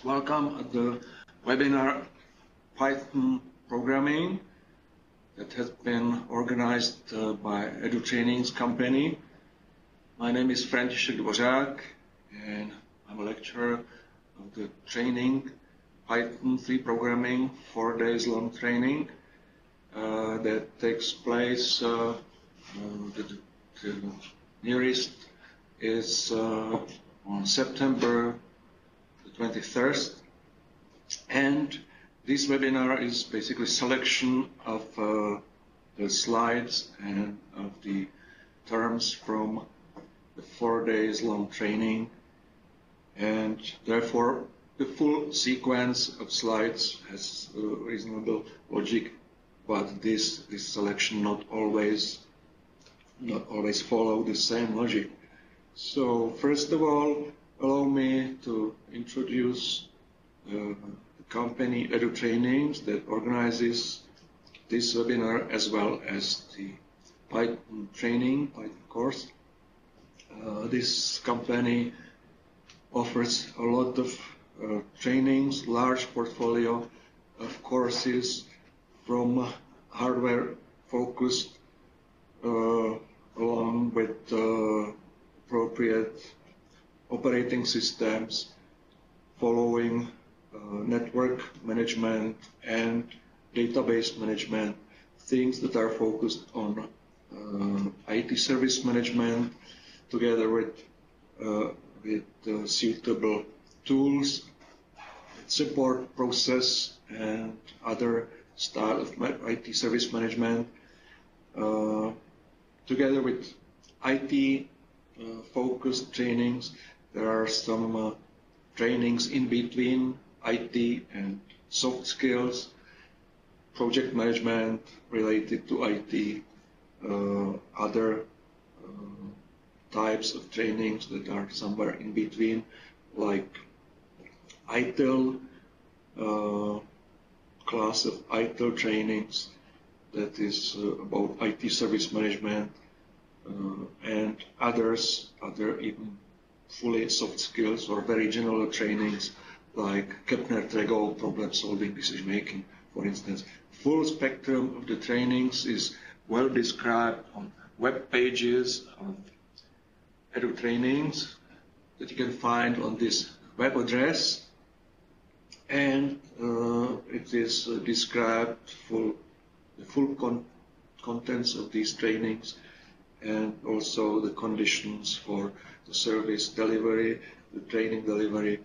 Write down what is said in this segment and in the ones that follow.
Welcome at the webinar Python Programming that has been organized by EduTrainings company. My name is František Dvořák and I'm a lecturer of the training Python 3 programming, 4 days long training that takes place, the nearest is on September 21st, and this webinar is basically selection of the slides and of the terms from the 4 days long training, and therefore the full sequence of slides has reasonable logic, but this selection not always follow the same logic. So first of all, allow me to introduce the company EduTrainings that organizes this webinar as well as the Python training, Python course. This company offers a lot of trainings, large portfolio of courses from hardware focused along with appropriate operating systems, following network management and database management, things that are focused on IT service management, together with suitable tools, support process, and other style of IT service management, together with IT focused trainings. There are some trainings in between IT and soft skills, project management related to IT, other types of trainings that are somewhere in between, like ITIL, class of ITIL trainings that is about IT service management, and other even fully soft skills or very general trainings like Kepner-Trego problem solving, decision making, for instance. Full spectrum of the trainings is well described on web pages of EduTrainings that you can find on this web address, and it is described the full contents of these trainings and also the conditions for the service delivery, the training delivery.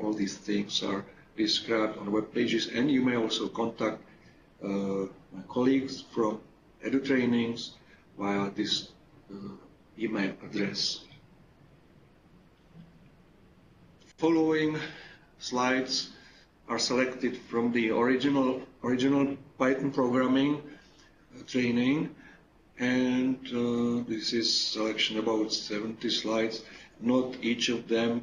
All these things are described on web pages, and you may also contact my colleagues from EduTrainings via this email address. Following slides are selected from the original Python programming training, and this is selection about 70 slides. Not each of them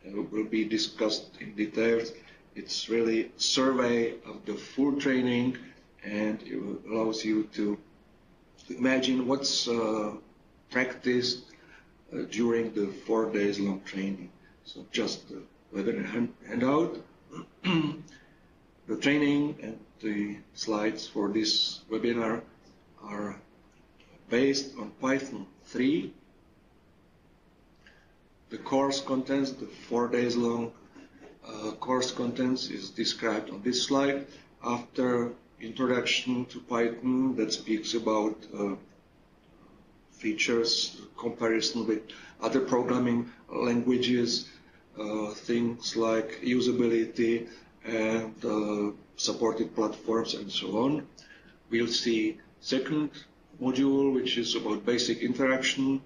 will be discussed in details. It's really a survey of the full training, and it allows you to imagine what's practiced during the 4 days long training. So just the webinar handout. The training and the slides for this webinar are based on Python 3. The course contents, the 4 days long course contents, is described on this slide. After introduction to Python that speaks about features, comparison with other programming languages, things like usability and supported platforms and so on. We'll see second module, which is about basic interaction,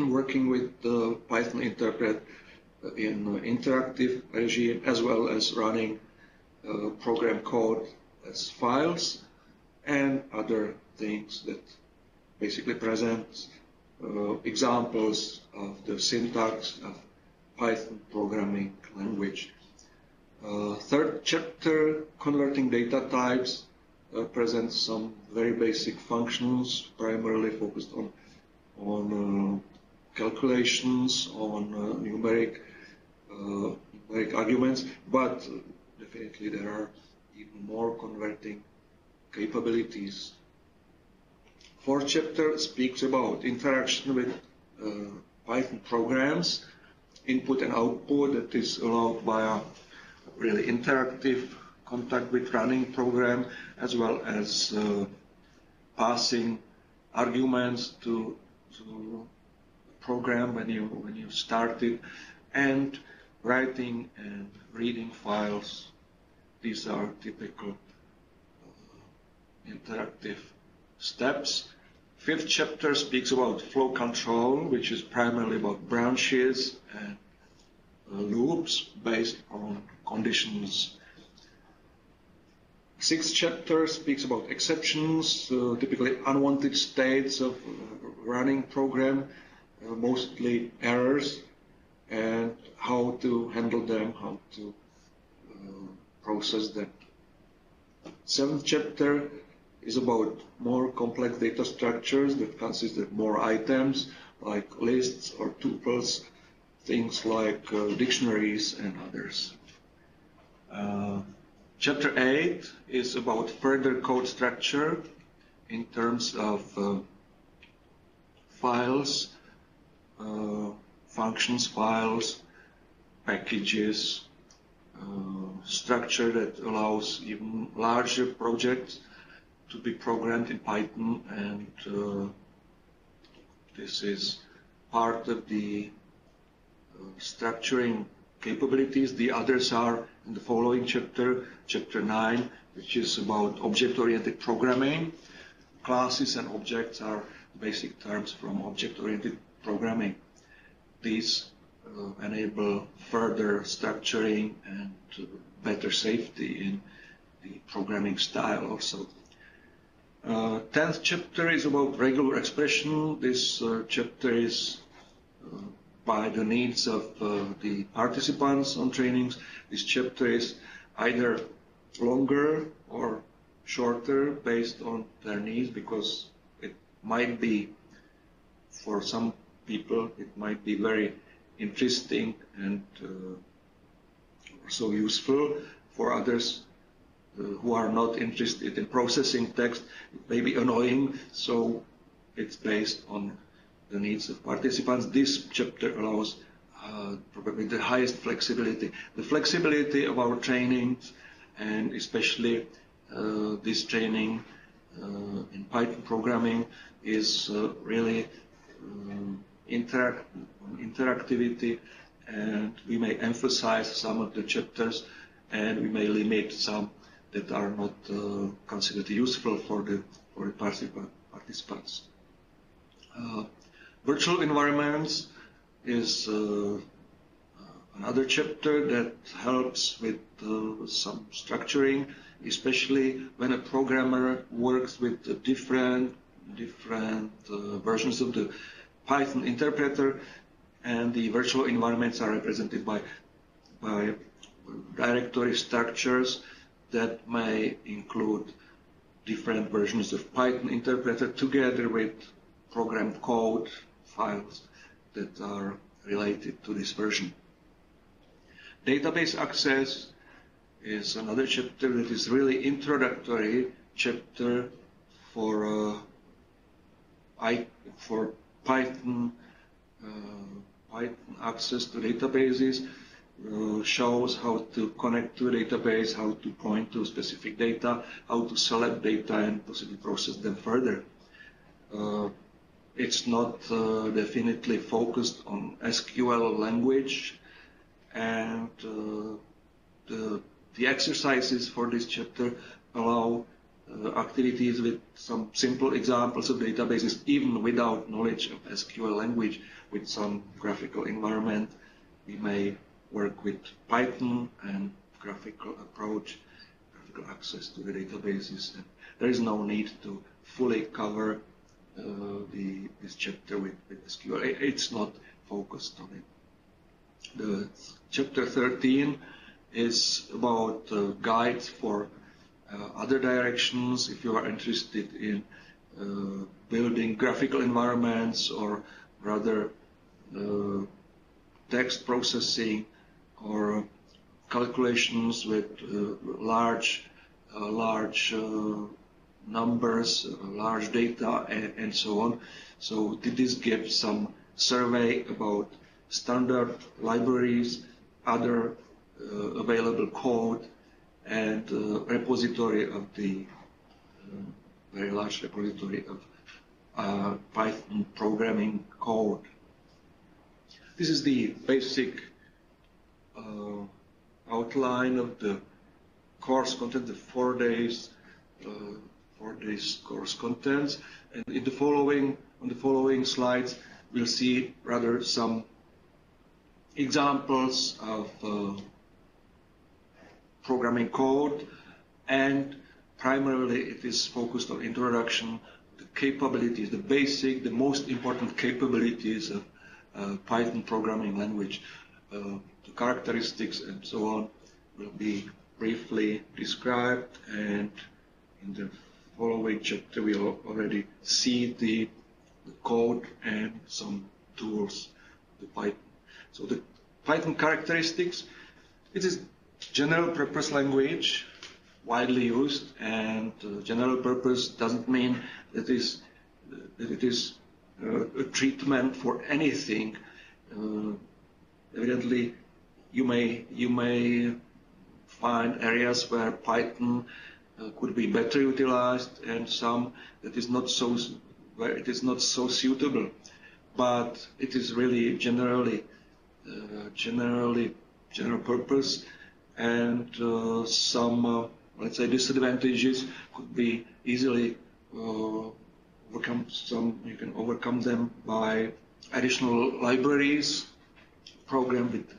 working with the Python interpret in interactive regime, as well as running program code as files, and other things that basically present examples of the syntax of Python programming language. Third chapter, converting data types, presents some very basic functions, primarily focused on calculations, on numeric numeric arguments, but definitely there are even more converting capabilities. Fourth chapter speaks about interaction with Python programs, input and output that is allowed by a really interactive contact with running program, as well as passing arguments to program when you start it, and writing and reading files. These are typical interactive steps. Fifth chapter speaks about flow control, which is primarily about branches and loops based on conditions. Sixth chapter speaks about exceptions, typically unwanted states of running program, mostly errors, and how to handle them, how to process them. Seventh chapter is about more complex data structures that consist of more items like lists or tuples, things like dictionaries and others. Chapter 8 is about further code structure in terms of files, functions files, packages, structure that allows even larger projects to be programmed in Python, and this is part of the structuring capabilities. The others are in the following chapter, chapter 9, which is about object-oriented programming. Classes and objects are basic terms from object-oriented programming. These enable further structuring and better safety in the programming style also. 10th chapter is about regular expression. This chapter is by the needs of the participants on trainings. This chapter is either longer or shorter based on their needs, because it might be, for some people, it might be very interesting and so useful. For others who are not interested in processing text, it may be annoying, so it's based on the needs of participants. This chapter allows probably the highest flexibility. The flexibility of our trainings, and especially this training in Python programming, is really interactivity, and we may emphasize some of the chapters and we may limit some that are not considered useful for the participants. Virtual environments is another chapter that helps with some structuring, especially when a programmer works with different versions of the Python interpreter, and the virtual environments are represented by directory structures that may include different versions of Python interpreter together with programmed code files that are related to this version. Database access is another chapter that is really introductory chapter for Python access to databases. Shows how to connect to a database, how to point to specific data, how to select data and possibly process them further. It's not definitely focused on SQL language, and the exercises for this chapter allow activities with some simple examples of databases, even without knowledge of SQL language. With some graphical environment, we may work with Python and graphical approach, graphical access to the databases. And there is no need to fully cover this chapter with SQL. It's not focused on it. The chapter 13 is about guides for other directions. If you are interested in building graphical environments or rather text processing, or calculations with large numbers, large data, and so on. So this gives some survey about standard libraries, other available code, and repository of the very large repository of Python programming code. This is the basic outline of the course content, the 4 days course contents. And in the following slides, we'll see rather some examples of programming code, and primarily it is focused on introduction, the capabilities, the most important capabilities of Python programming language. The characteristics and so on will be briefly described, and in the following chapter we'll already see the code and some tools of the Python. So the Python characteristics, it is general purpose language, widely used, and general purpose doesn't mean that it is a treatment for anything. Evidently, you may find areas where Python could be better utilized, and some that is not so, where it is not so suitable. But it is really general purpose, and some let's say disadvantages could be easily overcome. You can overcome them by additional libraries, programmed with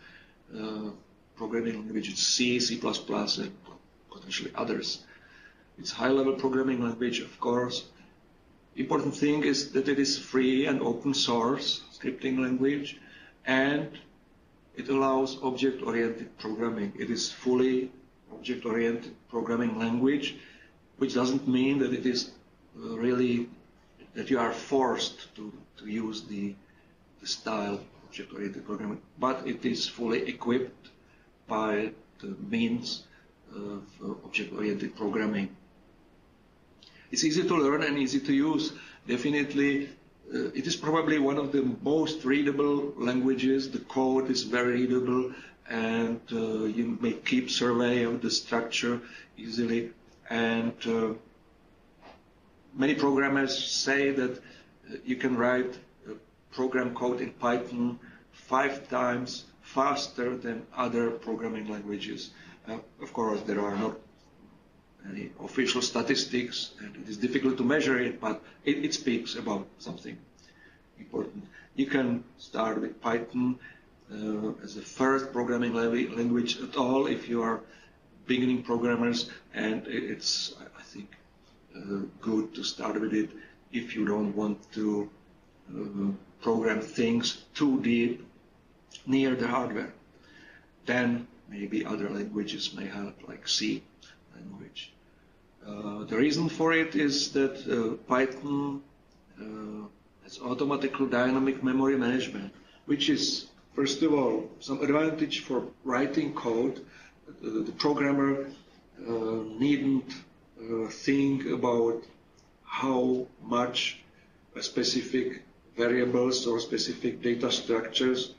programming languages C, C++, and potentially others. It's high-level programming language, of course. Important thing is that it is free and open source scripting language, and it allows object-oriented programming. It is fully object-oriented programming language, which doesn't mean that it is really that you are forced to use the style object-oriented programming, but it is fully equipped by the means of object-oriented programming. It's easy to learn and easy to use. Definitely, it is probably one of the most readable languages. The code is very readable, and you may keep survey of the structure easily. And many programmers say that you can write program code in Python 5 times faster than other programming languages. Of course, there are not any official statistics, and it is difficult to measure it, but it speaks about something important. You can start with Python as the first programming language at all if you are beginning programmers, and it's, I think, good to start with it if you don't want to program things too deep near the hardware. Then maybe other languages may help, like C language. The reason for it is that Python has automatic dynamic memory management, which is, first of all, some advantage for writing code. The programmer needn't think about how much specific variables or specific data structures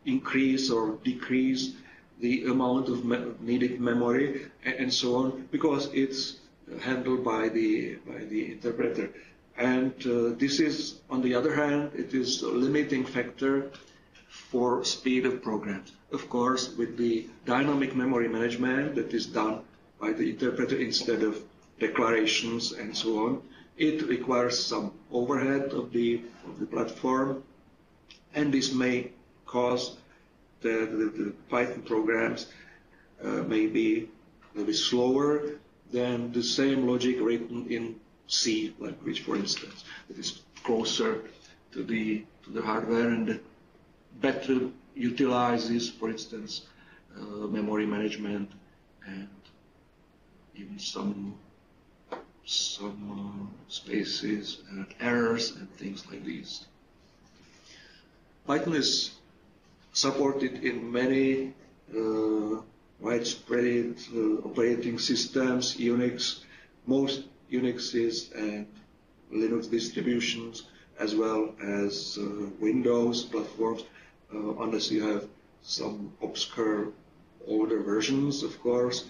increase or decrease the amount of needed memory and so on, because it's handled by the interpreter. And this is, on the other hand, it is a limiting factor for speed of programs. Of course, with the dynamic memory management that is done by the interpreter instead of declarations and so on, it requires some overhead of the platform, and this may cause the Python programs may be a little bit slower than the same logic written in C language, for instance. It is closer to the hardware and better utilizes, for instance, memory management and even some spaces and errors and things like these. Python is supported in many widespread operating systems, Unix, most Unixes and Linux distributions, as well as Windows platforms, unless you have some obscure older versions, of course.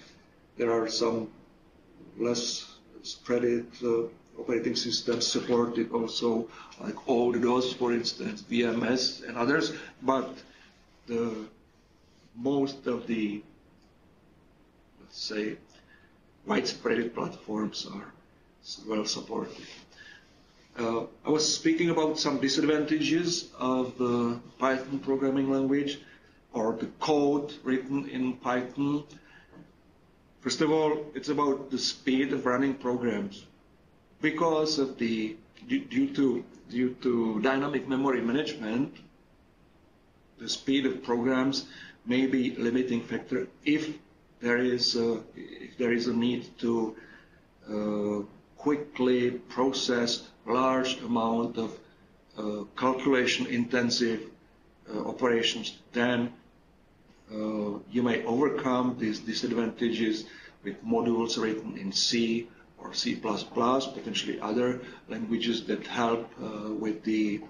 There are some less spread operating systems supported also, like old DOS, for instance, VMS and others, but most of the, let's say, widespread platforms are well supported. I was speaking about some disadvantages of the Python programming language, or the code written in Python. First of all, it's about the speed of running programs. Because of due to dynamic memory management, the speed of programs may be a limiting factor if there is a need to quickly process large amount of calculation-intensive operations. Then you may overcome these disadvantages with modules written in C or C++, potentially other languages that help with the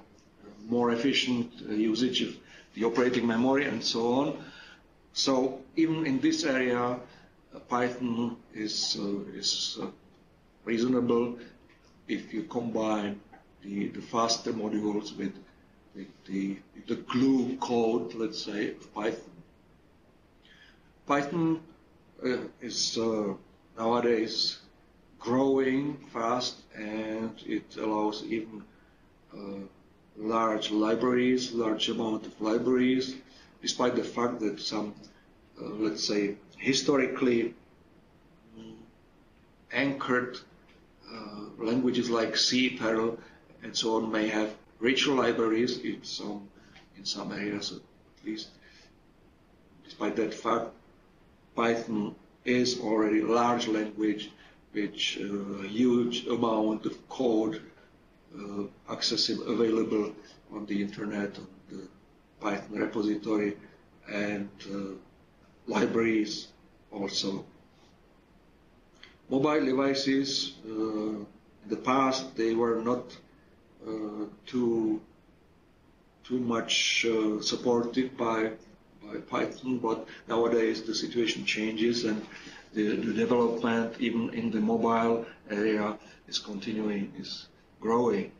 more efficient usage of the operating memory and so on. So even in this area, Python is reasonable if you combine the faster modules with the glue code, let's say, of Python. Python is nowadays growing fast, and it allows even large amount of libraries, despite the fact that some, let's say, historically anchored languages like C, Perl, and so on may have richer libraries in some areas, at least. Despite that fact, Python is already a large language with a huge amount of code available on the internet, on the Python repository, and libraries also. Mobile devices, in the past, they were not too much supported by Python, but nowadays the situation changes, and the development, even in the mobile area, is continuing, is growing.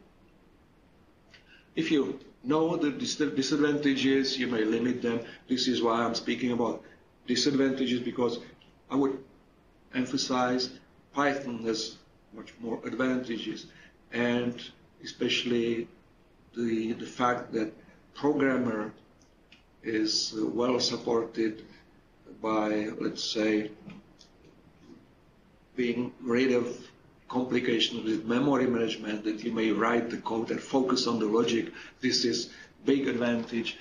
If you know the disadvantages, you may limit them. This is why I'm speaking about disadvantages, because I would emphasize Python has much more advantages, and especially the fact that programmer is well supported by, let's say, being rid of complications with memory management, that you may write the code and focus on the logic. This is big advantage,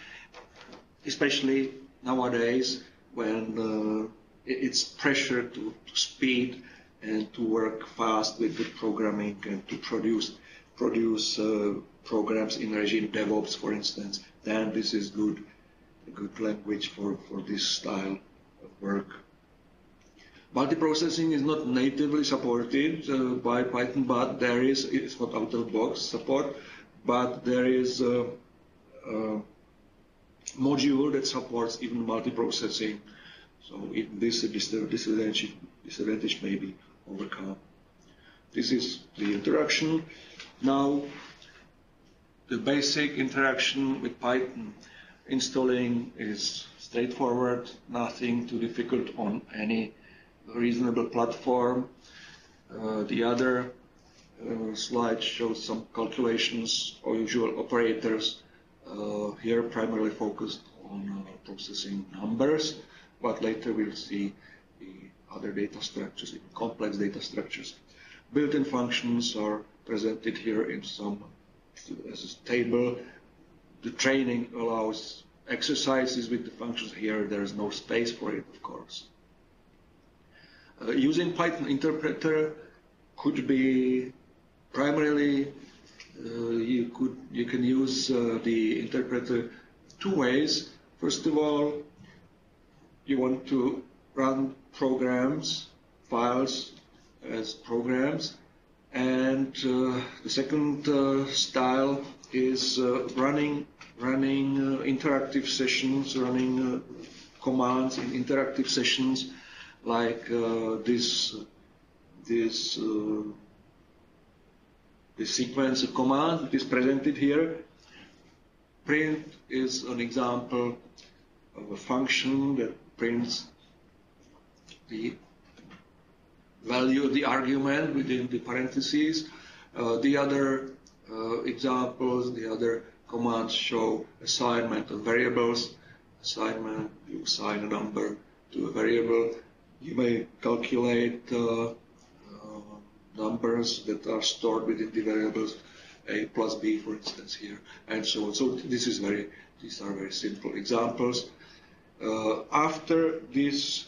especially nowadays when it's pressure to speed and to work fast with the programming and to produce programs in regime DevOps, for instance. Then this is a good language for this style of work. Multiprocessing is not natively supported by Python, but it's not out-of-the-box support, but there is a module that supports even multiprocessing. So even this disadvantage may be overcome. This is the introduction. Now, the basic interaction with Python. Installing is straightforward, nothing too difficult on any reasonable platform. The other slide shows some calculations or usual operators, here primarily focused on processing numbers, but later we'll see the other data structures, complex data structures. Built-in functions are presented here in some as a table. The training allows exercises with the functions. Here there is no space for it, of course. Using Python interpreter could be primarily you can use the interpreter two ways. First of all, you want to run programs, files as programs, and the second style is running interactive sessions, running commands in interactive sessions, like this sequence of commands that is presented here. Print is an example of a function that prints the value of the argument within the parentheses. The other examples, the other commands show assignment of variables. Assignment, you assign a number to a variable. You may calculate numbers that are stored within the variables, a plus b, for instance, here, and so on. So these are very simple examples. After this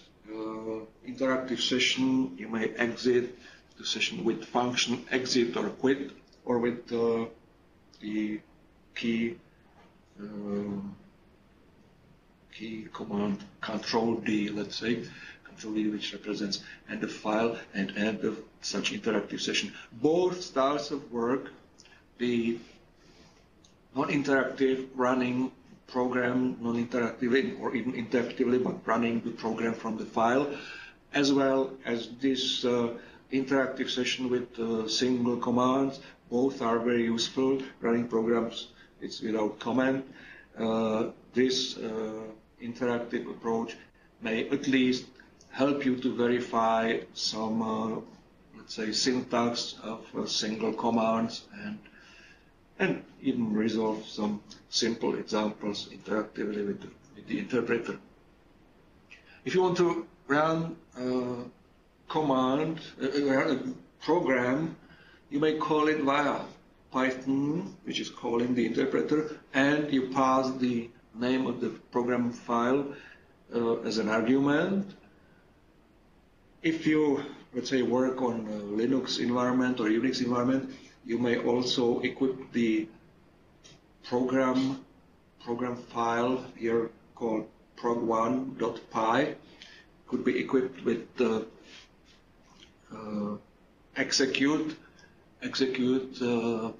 interactive session, you may exit the session with function exit or quit, or with the key command Control D, let's say, Control D, which represents end of file and end of such interactive session. Both styles of work, the non-interactive running program, non-interactively or even interactively, but running the program from the file, as well as this interactive session with single commands, both are very useful. Running programs, it's without comment. This interactive approach may at least help you to verify some, let's say, syntax of single commands, and even resolve some simple examples interactively with the interpreter. If you want to run a command, a program, you may call it via Python, which is calling the interpreter, and you pass the name of the program file as an argument. If you, let's say, work on a Linux environment or Unix environment, you may also equip the program file here called prog1.py. Could be equipped with execute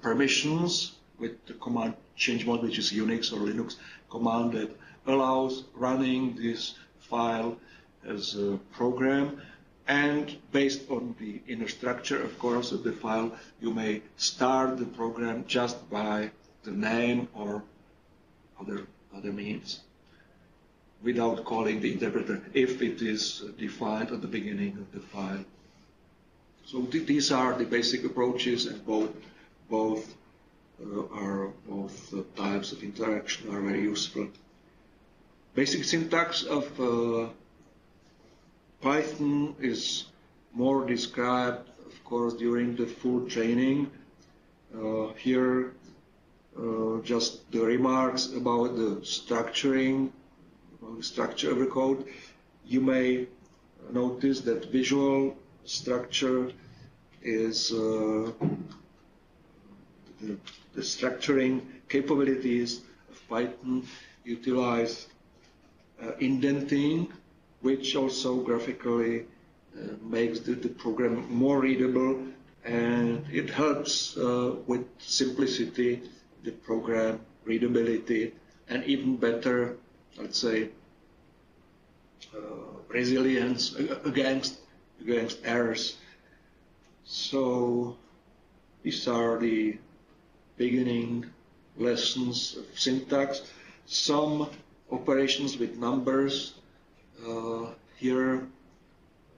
permissions with the command chmod, which is Unix or Linux command that allows running this file as a program. And based on the inner structure, of course, of the file, you may start the program just by the name or other means, without calling the interpreter, if it is defined at the beginning of the file. So these are the basic approaches, and both types of interaction are very useful. Basic syntax of Python is more described, of course, during the full training. Here, just the remarks about the structuring, about the structure of the code. You may notice that visual structure is the structuring capabilities of Python utilize indenting, which also graphically makes the program more readable, and it helps with simplicity, the program readability, and even better, let's say, resilience against errors. So these are the beginning lessons of syntax. Some operations with numbers. Here,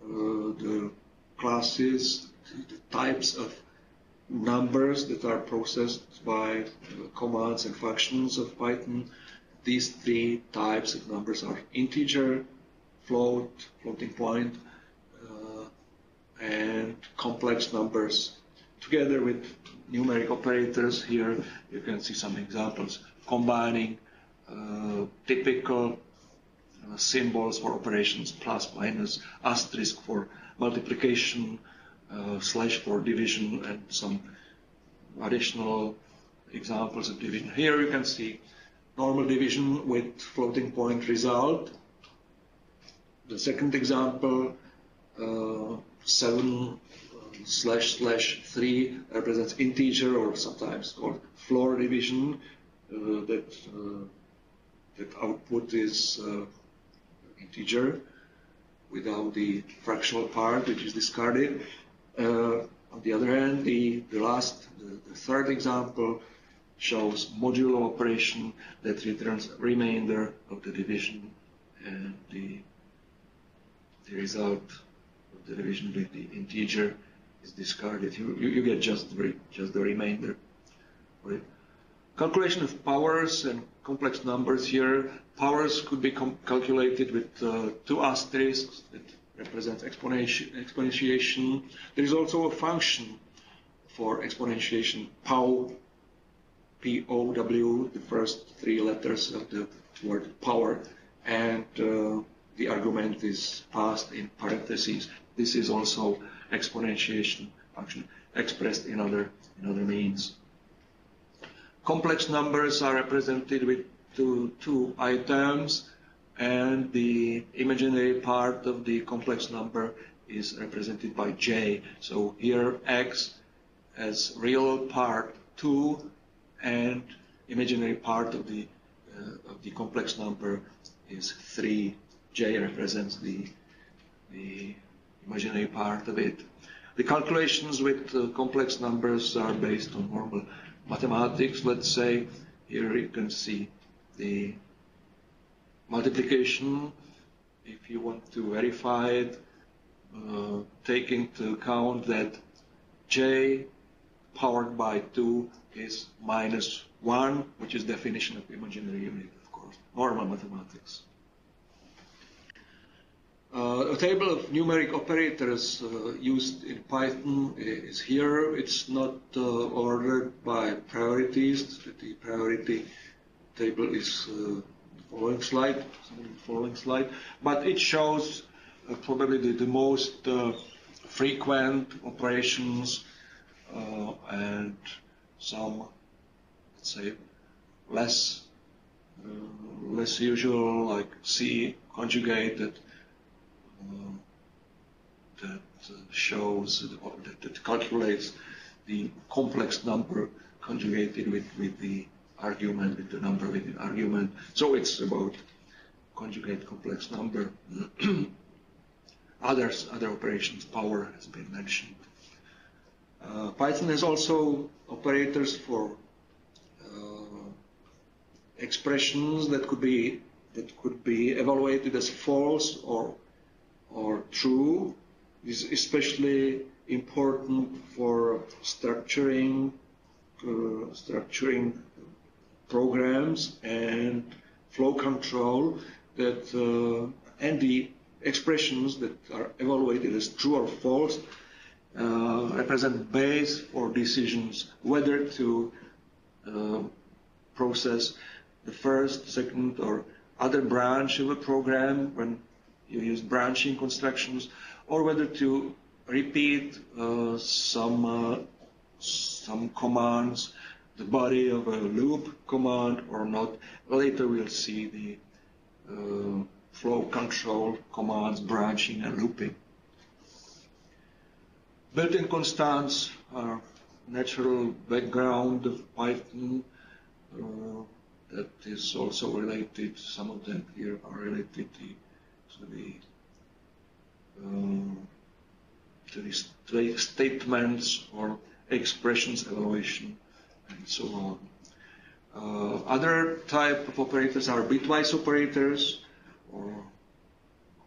the classes, the types of numbers that are processed by commands and functions of Python. These three types of numbers are integer, float, floating point, and complex numbers. Together with numeric operators, here you can see some examples combining typical symbols for operations, plus, minus, asterisk for multiplication, slash for division, and some additional examples of division. Here you can see normal division with floating point result. The second example, 7//3 represents integer, or sometimes called floor division, that output is integer without the fractional part, which is discarded. On the other hand, the third example shows modulo operation that returns remainder of the division, and the result of the division with the integer is discarded. You get just the remainder. Right? Calculation of powers and complex numbers here. Powers could be calculated with two asterisks that represents exponentiation. There is also a function for exponentiation, POW, P-O-W, the first three letters of the word power, and the argument is passed in parentheses. This is also exponentiation function expressed in other means. Complex numbers are represented with two items, and the imaginary part of the complex number is represented by j. So here x as real part 2, and imaginary part of the complex number is 3. J represents the imaginary part of it. The calculations with complex numbers are based on normal mathematics. Let's say here you can see the multiplication. If you want to verify it, take into account that j powered by 2 is -1, which is definition of imaginary unit, of course, normal mathematics. A table of numeric operators used in Python is here. It's not ordered by priorities. The priority table is the following slide, but it shows probably the most frequent operations and some, let's say, less usual, like C conjugated, that shows that calculates the complex number conjugated with the argument, with the number with the argument. So it's about conjugate complex number. Other operations, power has been mentioned. Python has also operators for expressions that could be evaluated as false or true. This is especially important for structuring programs and flow control, that and the expressions that are evaluated as true or false represent base for decisions whether to process the first, second, or other branch of a program when you use branching constructions, or whether to repeat some commands, the body of a loop command or not. Later we'll see the flow control commands, branching and looping. Built-in constants are natural background of Python. That is also related, some of them here are related to the statements or expressions evaluation and so on. Other type of operators are bitwise operators, or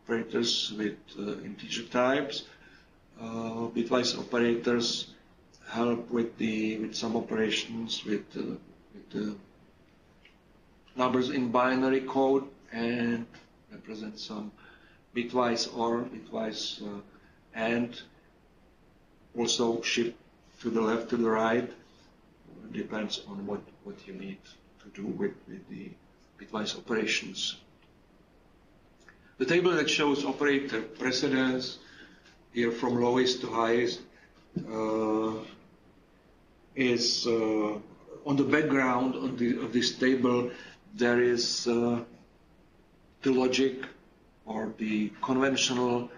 operators with integer types. Bitwise operators help with some operations with the numbers in binary code and represent some bitwise or bitwise and also shift to the left, to the right. Depends on what you need to do with the bitwise operations. The table that shows operator precedence here from lowest to highest is on the background of this table. there is the logic or the conventional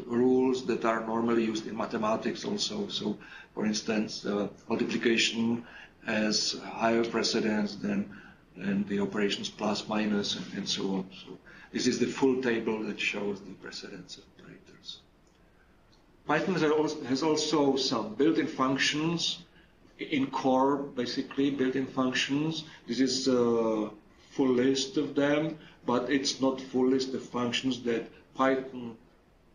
rules that are normally used in mathematics also. So, for instance, multiplication has higher precedence than the operations plus, minus, and so on. So this is the full table that shows the precedence of operators. Python has also some built-in functions in core, basically built-in functions. This is a full list of them, but it's not full list of functions that Python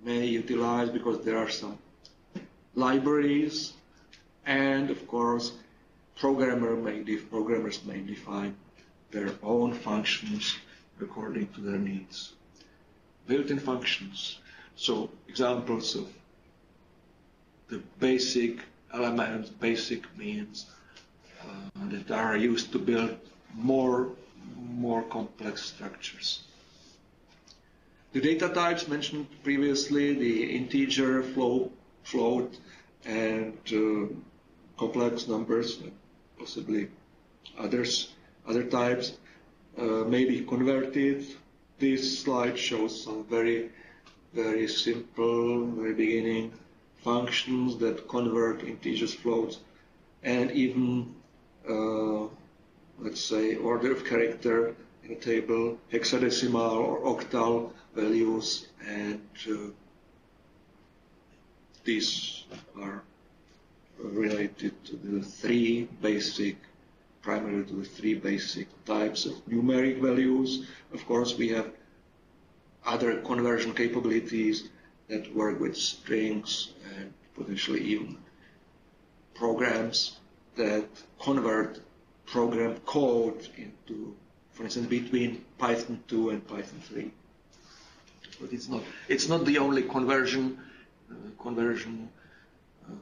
may utilize because there are some libraries, and of course programmers may define their own functions according to their needs. Built-in functions. So examples of the basic elements, basic means that are used to build more complex structures. The data types mentioned previously, the integer, float, and complex numbers, possibly other types, may be converted. This slide shows some very simple, very beginning functions that convert integers, floats, and even, let's say, order of character in a table, hexadecimal or octal values, and these are related to the primarily to the three basic types of numeric values. Of course, we have other conversion capabilities that work with strings and potentially even programs that convert program code into, for instance, between Python 2 and Python 3. But it's not the only conversion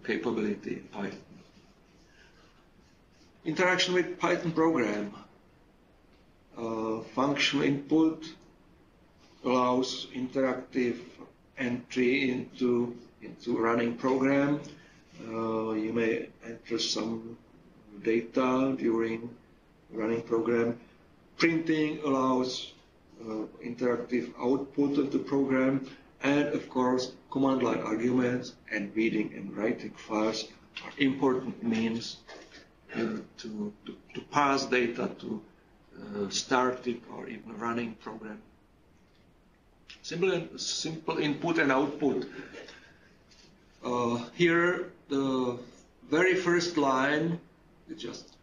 capability in Python. Interaction with Python program. Function input allows interactive entry into running program. You may enter some data during running program. Printing allows interactive output of the program, and of course command line arguments and reading and writing files are important means to pass data to started or even running program. Simple input and output. Here the very first line, just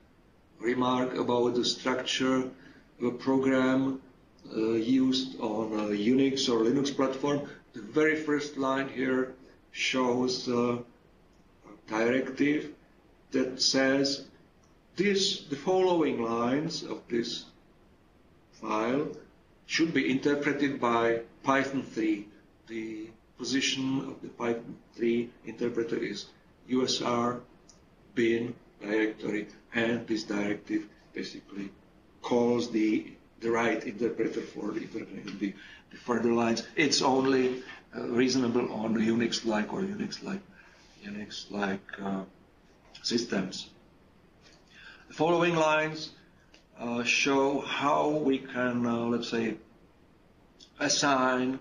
remark about the structure of a program used on a Unix or Linux platform. The very first line here shows a directive that says the following lines of this file should be interpreted by Python 3. The position of the Python 3 interpreter is usr bin directory, and this directive basically calls the right interpreter for the interpreting the further lines. It's only reasonable on Unix-like or Unix-like systems. The following lines show how we can, let's say, assign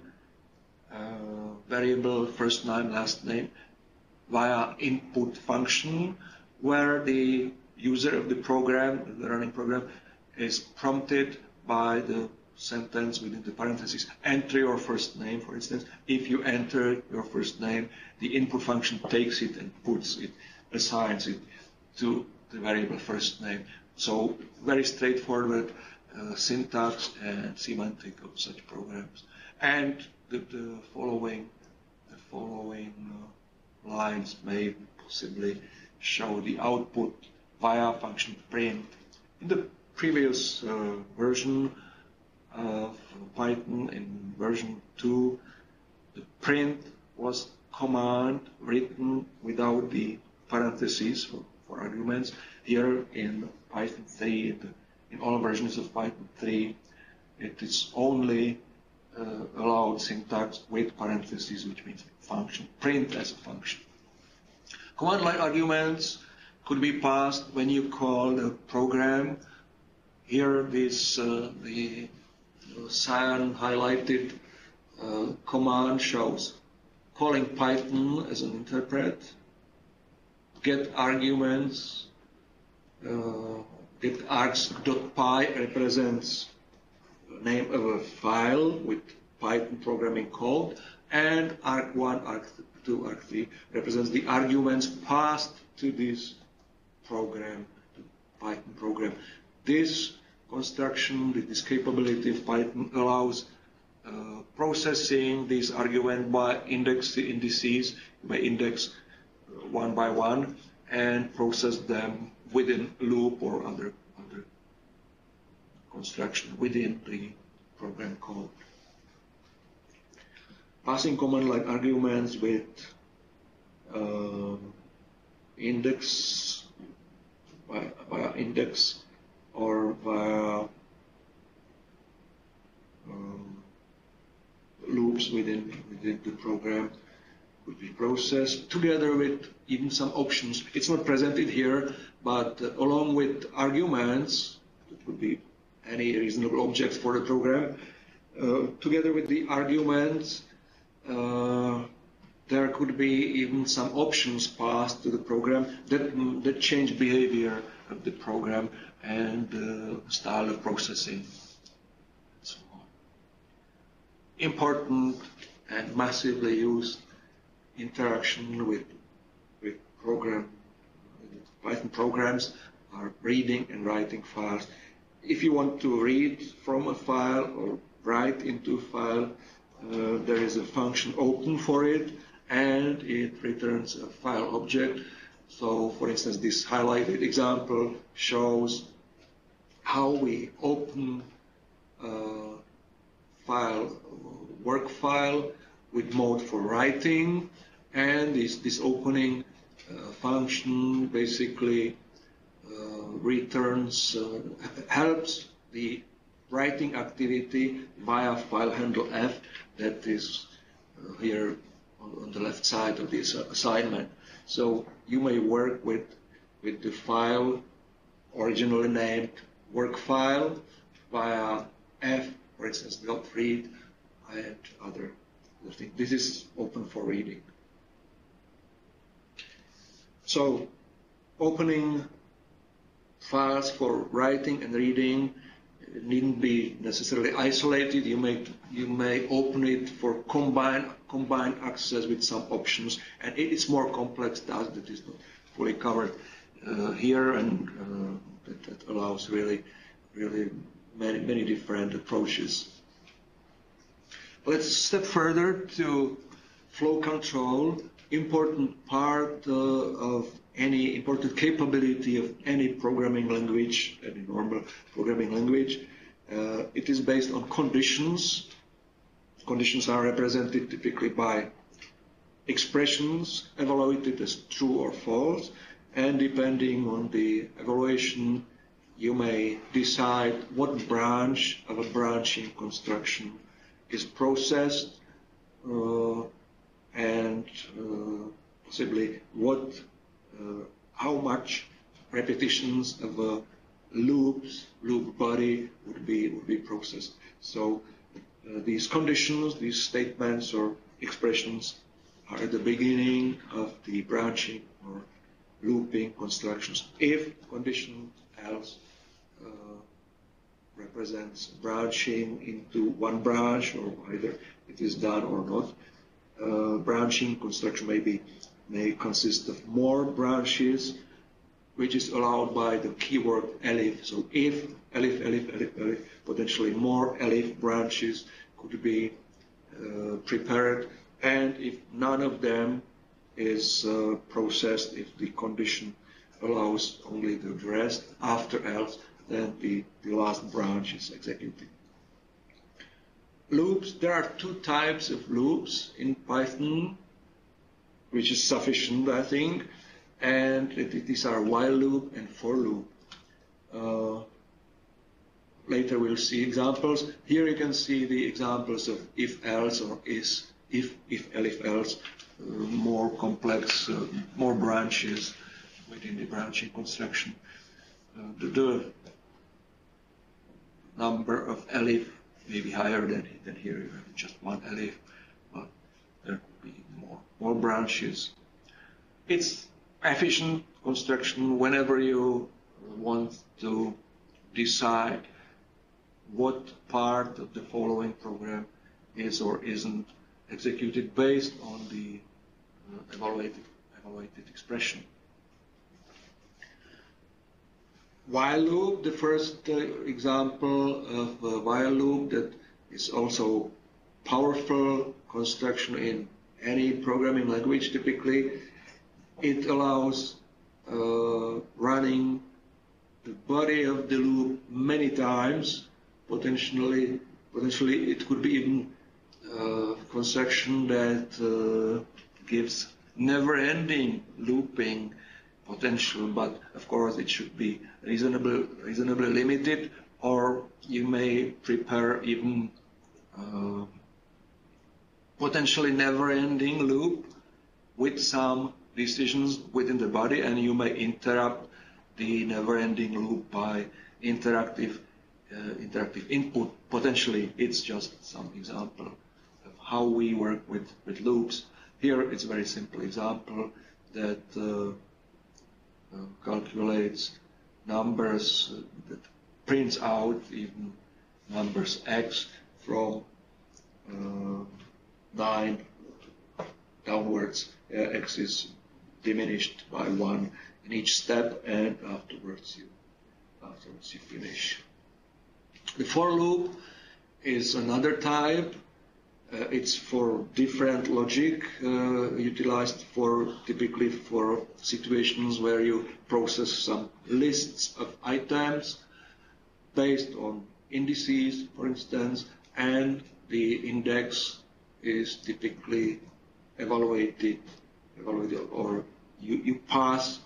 variable first name, last name via input function, where the user of the program, the running program, is prompted by the sentence within the parentheses, enter your first name, for instance. If you enter your first name, the input function takes it and assigns it to the variable first name. So very straightforward syntax and semantic of such programs. And the following lines may possibly show the output via function print. In the previous version of Python, in version 2, the print was command written without the parentheses for arguments. Here in Python 3, in all versions of Python 3, it is only allowed syntax with parentheses, which means function, print as a function. Command line arguments could be passed when you call the program Here, this the cyan highlighted command shows calling Python as an interpret, get arguments, get args.py represents the name of a file with Python programming code, and arg1, arg2, arg3 represents the arguments passed to this program, to Python program. This construction, this capability of Python allows processing these arguments by indices. You may index one by one and process them within loop or other construction within the program code. Passing command like arguments with index via index or via loops within the program could be processed together with even some options. It's not presented here, but along with arguments, it could be any reasonable objects for the program, together with the arguments, there could be even some options passed to the program that change behavior of the program and style of processing. So on. Important and massively used interaction with Python programs are reading and writing files. If you want to read from a file or write into a file, there is a function open for it, and it returns a file object. So, for instance, this highlighted example shows how we open a file, work file with mode for writing, and this opening function basically returns, helps the writing activity via file handle F that is here on the left side of this assignment. So you may work with the file originally named work file via F, for instance, .read and other things. This is open for reading. So opening files for writing and reading needn't be necessarily isolated. You may open it for combined access with some options, and it's more complex task that is not fully covered here, and that allows really many different approaches. Let's step further to flow control. Important part of any important capability of any programming language, any normal programming language. It is based on conditions. Conditions are represented typically by expressions evaluated as true or false, and depending on the evaluation, you may decide what branch of a branching construction is processed and possibly how much repetitions of a loop body would be processed. So these conditions, these statements or expressions are at the beginning of the branching or looping constructions. If condition else represents branching into one branch, or either it is done or not, branching construction may consist of more branches, which is allowed by the keyword elif. So if elif, potentially more elif branches could be prepared, and if none of them is processed, if the condition allows only the rest after else, then the last branch is executed. Loops, there are two types of loops in Python, which is sufficient, I think, and these are while loop and for loop. Later we'll see examples. Here you can see the examples of if else or is, if elif else, more complex, more branches within the branching construction. The number of elif, maybe higher than here. You have just one elif, but there could be more branches. It's efficient construction whenever you want to decide what part of the following program is or isn't executed based on the evaluated expression. While loop, the first example of a while loop that is also powerful construction in any programming language typically. It allows running the body of the loop many times. Potentially it could be even construction that gives never-ending looping potential, but of course it should be reasonably limited, or you may prepare even potentially never-ending loop with some decisions within the body, and you may interrupt the never-ending loop by interactive input. Potentially, it's just some example of how we work with loops. Here, it's a very simple example that calculates numbers, that prints out even numbers x from 9 downwards. X is diminished by 1 in each step, and afterwards you finish. The for loop is another type. It's for different logic, utilized typically for situations where you process some lists of items based on indices, for instance, and the index is typically evaluated, or you pass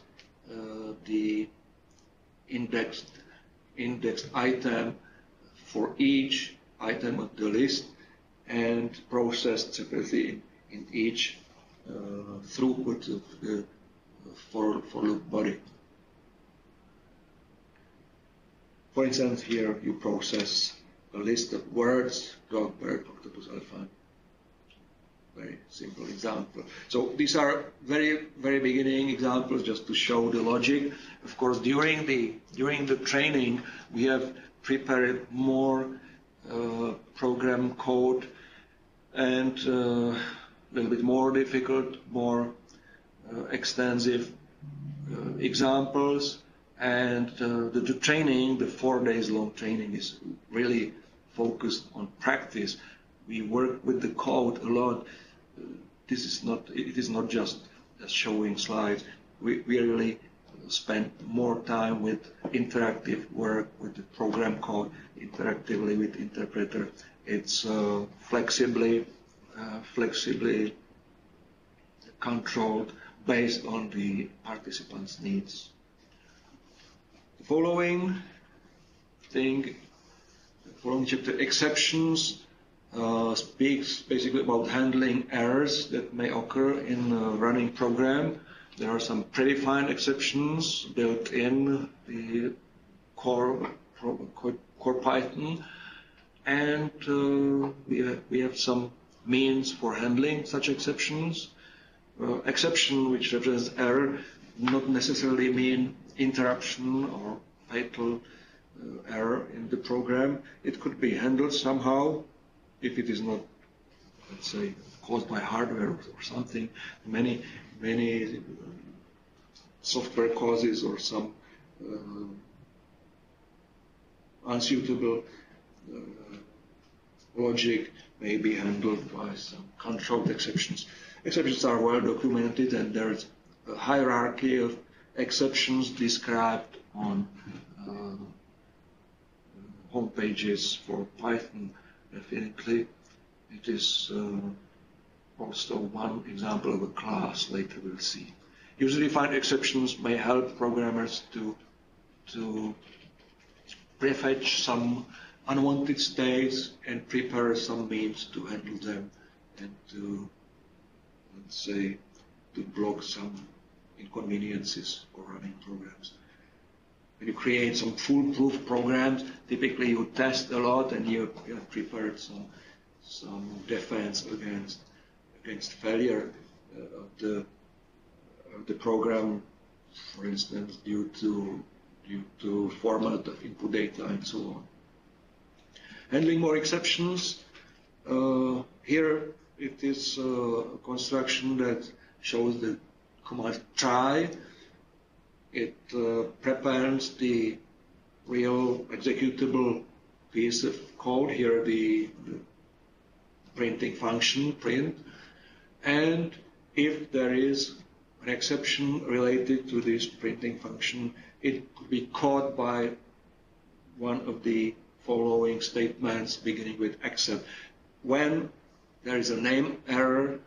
the indexed item for each item of the list and processed separately in each throughput of the for loop body. For instance, here you process a list of words: dog, bird, octopus, elephant. Very simple example. So these are very beginning examples just to show the logic. Of course, during the training, we have prepared more program code and a little bit more difficult, more extensive examples. And the training, the 4 days long training, is really focused on practice. We work with the code a lot. It is not just showing slides. We really spend more time with interactive work with the program code, interactively with interpreter. It's flexibly controlled based on the participants' needs. The following chapter, exceptions, speaks basically about handling errors that may occur in a running program. There are some predefined exceptions built in the core Python, and we have some means for handling such exceptions. Exception which represents error not necessarily mean interruption or fatal error in the program. It could be handled somehow if it is not, let's say, caused by hardware or something. Many software causes or some unsuitable logic may be handled by some controlled exceptions. Exceptions are well documented, and there's a hierarchy of exceptions described on home pages for Python. Definitely, it is also one example of a class. Later we'll see. Usually defined exceptions may help programmers to prefetch some unwanted states and prepare some means to handle them and to, let's say, to block some inconveniences for running programs. when you create some foolproof programs, typically you test a lot and you have prepared some defense against failure of the program, for instance, due to format of input data and so on. Handling more exceptions. Here it is a construction that shows the command try. It prepares the real executable piece of code, here the printing function, print, and if there is an exception related to this printing function, it could be caught by one of the following statements beginning with except. When there is a name error,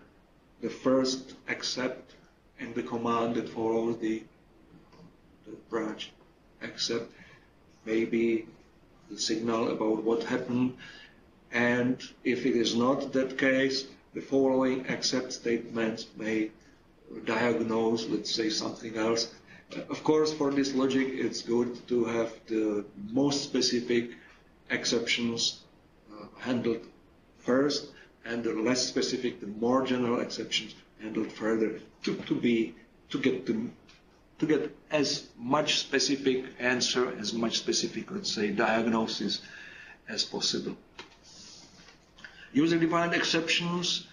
the first except and the command that follows the branch except may be the signal about what happened, and if it is not that case, the following except statements may diagnose, let's say, something else. Of course, for this logic, it's good to have the most specific exceptions handled first, and the less specific, the more general exceptions handled further, to get as much specific answer, as much specific, let's say, diagnosis as possible. User-defined exceptions,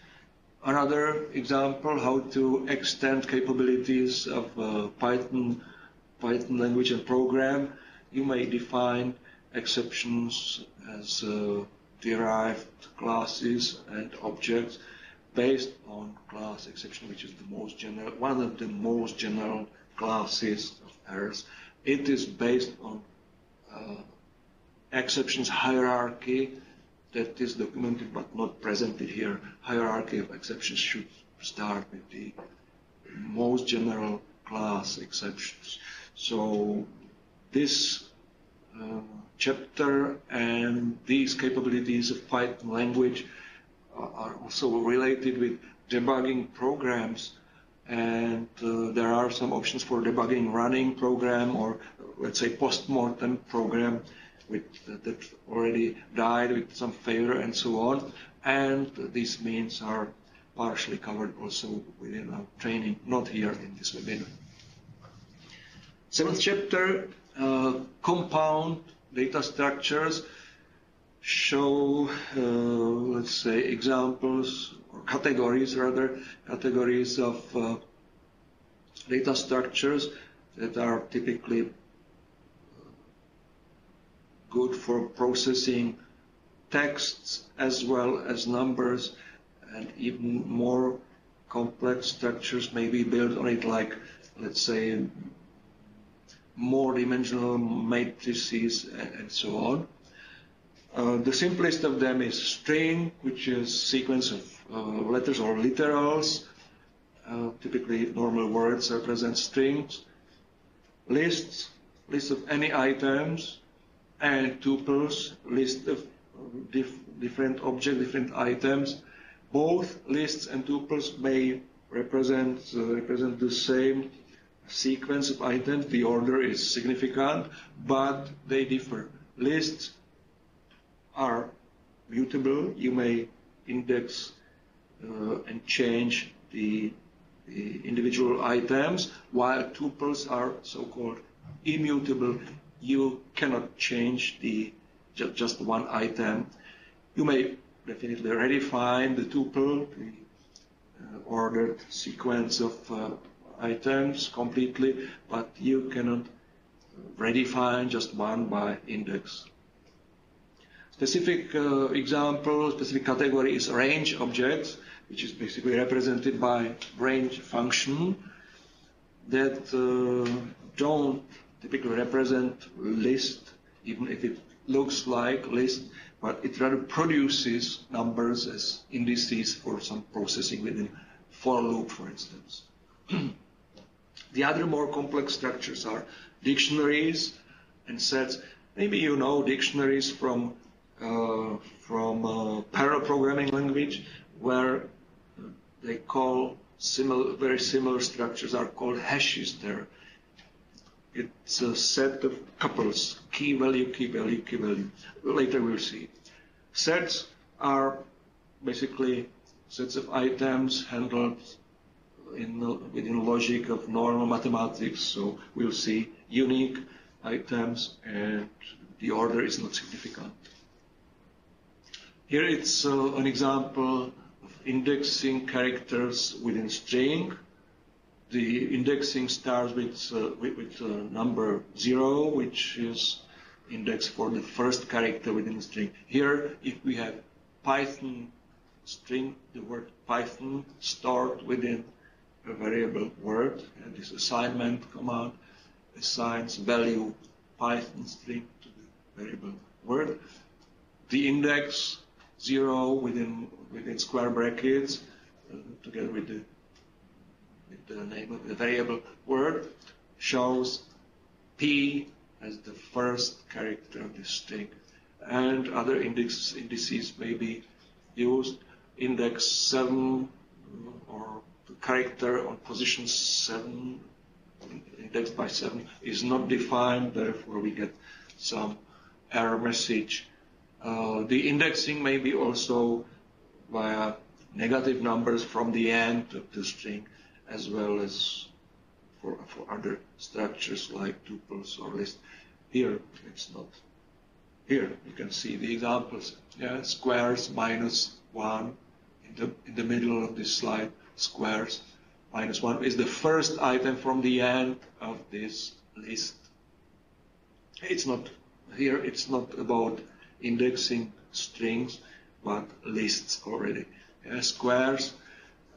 another example how to extend capabilities of Python language and program. You may define exceptions as derived classes and objects based on class exception, which is the most general, one of the most general classes of errors. It is based on exceptions hierarchy that is documented but not presented here. Hierarchy of exceptions should start with the most general class exceptions. So this chapter and these capabilities of Python language are also related with debugging programs, and there are some options for debugging running program, or let's say post-mortem program that already died with some failure and so on, and these means are partially covered also within our training, not here in this webinar. Seventh chapter, compound data structures, show, let's say, examples or categories rather, categories of data structures that are typically good for processing texts as well as numbers, and even more complex structures may be built on it, like, let's say, more dimensional matrices and so on. The simplest of them is string, which is sequence of letters or literals. Typically normal words represent strings. Lists of any items, and tuples, list of different objects, different items. Both lists and tuples may represent the same sequence of items. The order is significant, but they differ. Lists are mutable. You may index and change the individual items, while tuples are so-called immutable. You cannot change just one item. You may definitely redefine the tuple, the ordered sequence of items completely, but you cannot redefine just one by index. Specific example, specific category is range objects, which is basically represented by range function that don't typically represent list, even if it looks like list, but it rather produces numbers as indices for some processing within for loop, for instance. The other more complex structures are dictionaries and sets. Maybe you know dictionaries from parallel programming language, where they call very similar structures are called hashes there. It's a set of couples, key value, key value, key value. Later we'll see. Sets are basically sets of items handled within logic of normal mathematics. So we'll see unique items and the order is not significant. Here it's an example of indexing characters within string. The indexing starts with number 0, which is index for the first character within the string. Here, if we have Python string, the word Python stored within a variable word, and this assignment command assigns value Python string to the variable word. The index 0 within square brackets, together with the name of the variable word, shows P as the first character of the string. And other indices may be used. Index 7 or the character on position 7, indexed by 7, is not defined, therefore we get some error message. The indexing may be also via negative numbers from the end of the string, as well as for other structures like tuples or lists. Here it's not. Here you can see the examples. Yeah, squares -1 in the middle of this slide. Squares -1 is the first item from the end of this list. It's not here. It's not about indexing strings, but lists already. Yeah, squares,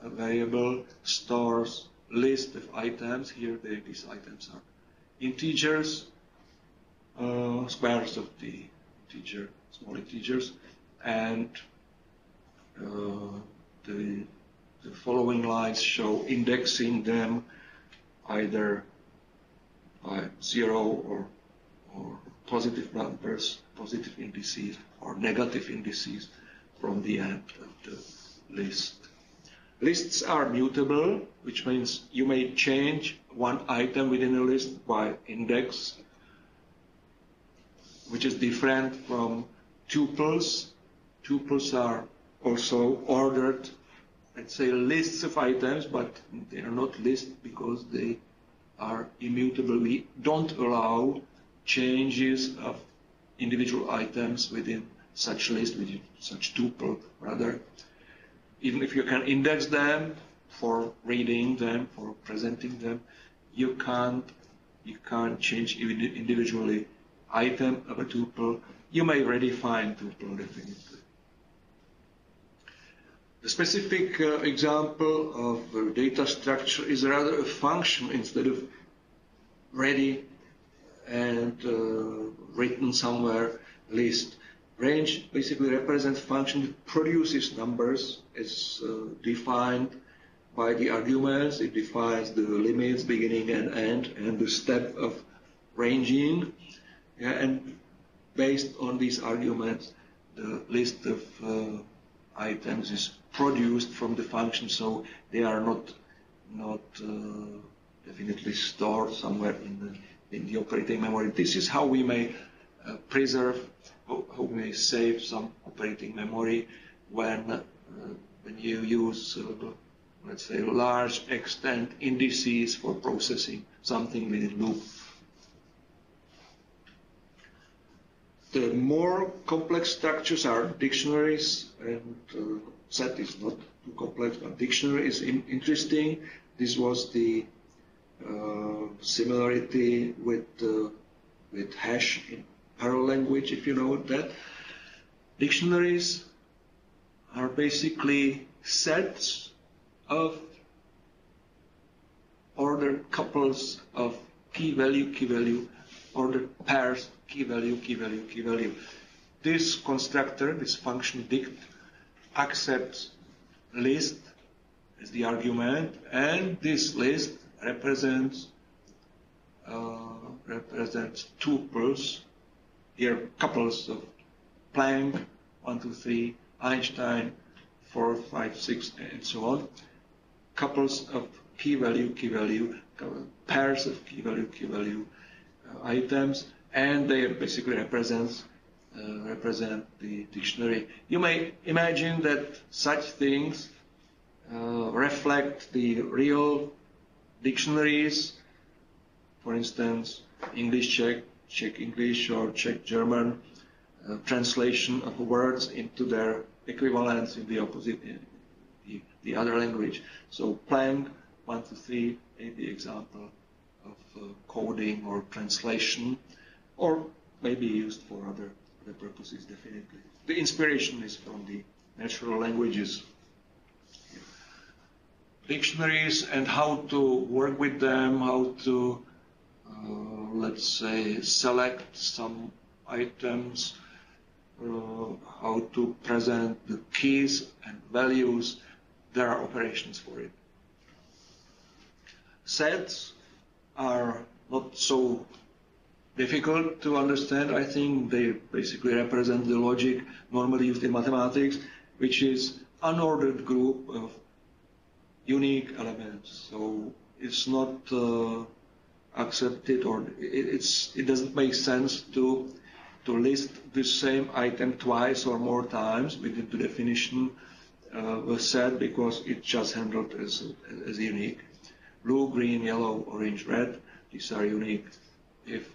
a variable, stores list of items. Here these items are integers, squares of the integer, small integers, and the following lines show indexing them either by 0 or positive numbers, positive indices, or negative indices from the end of the list. Lists are mutable, which means you may change one item within a list by index, which is different from tuples. Tuples are also ordered, let's say, lists of items, but they are not lists because they are immutable. We don't allow changes of individual items within such list, within such tuple. Rather, even if you can index them for reading them, for presenting them, you can't change individually item of a tuple. You may redefine tuple definitely. The specific example of data structure is rather a function instead of ready and written somewhere list. Range basically represents function that produces numbers as defined by the arguments. It defines the limits, beginning and end, and the step of ranging. Yeah, and based on these arguments, the list of items is produced from the function, so they are not definitely stored somewhere in the operating memory. This is how we may preserve, how we may save some operating memory when you use, let's say, large extent indices for processing something within loop. The more complex structures are dictionaries, and set is not too complex, but dictionary is interesting. This was the similarity with hash in Perl language, if you know that. Dictionaries are basically sets of ordered couples of key value, ordered pairs, key value, key value, key value. This constructor, this function dict, accepts list as the argument, and this list represents tuples. Here, couples of Planck, 1, 2, 3, Einstein, 4, 5, 6, and so on. Couples of key value, pairs of key value, items, and they basically represent the dictionary. You may imagine that such things reflect the real dictionaries, for instance, English Czech, Czech English, or Czech German, translation of words into their equivalents in the opposite, the other language. So Planck 1 to 3 is the example of coding or translation, or maybe used for other purposes, definitely. The inspiration is from the natural languages. Dictionaries and how to work with them, how to, let's say, select some items, how to present the keys and values. There are operations for it. Sets are not so difficult to understand. I think they basically represent the logic normally used in mathematics, which is unordered group of unique elements. So it's not accepted, or it doesn't make sense to list the same item twice or more times within the definition of a set, because it's just handled as unique. Blue, green, yellow, orange, red, these are unique. If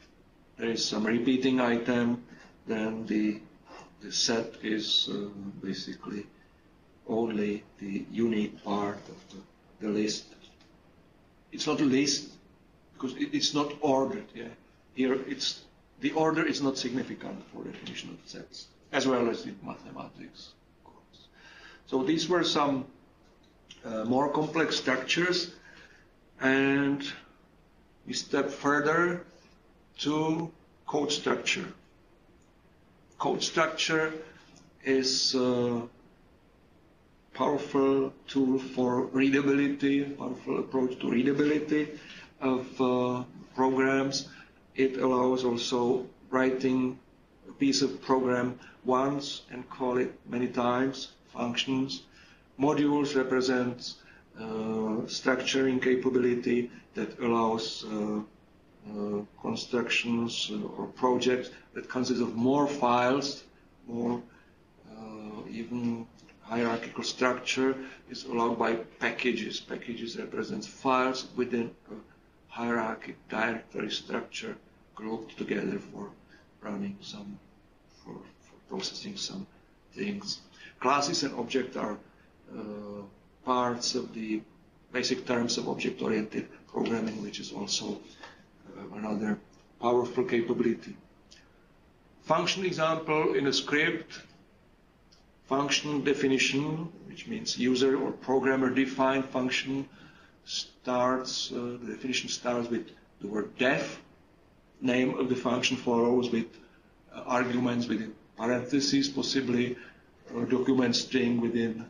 there is some repeating item, then the set is basically only the unique part of the list. It's not a list because it's not ordered. Yeah? Here, the order is not significant for definition of sets, as well as in mathematics, of course. So these were some more complex structures, and we step further to code structure. Code structure is a powerful tool for readability, powerful approach to readability of programs. It allows also writing a piece of program once and call it many times, functions. Modules represent structuring capability that allows constructions or projects that consist of more files, more even hierarchical structure is allowed by packages. Packages represent files within a hierarchic directory structure grouped together for running some, for processing some things. Classes and objects are parts of the basic terms of object-oriented programming, which is also another powerful capability. Function example in a script. Function definition, which means user or programmer defined function, starts, the definition starts with the word def. Name of the function follows with arguments within parentheses, possibly document string within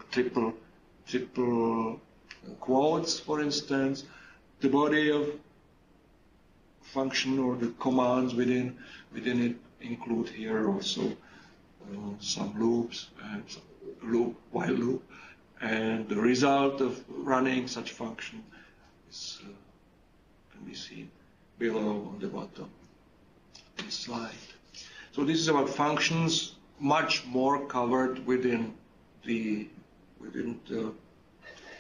triple quotes, for instance. The body of function or the commands within it include here also some loops and while loop, and the result of running such function is, can be seen below on the bottom of this slide. So this is about functions, much more covered within the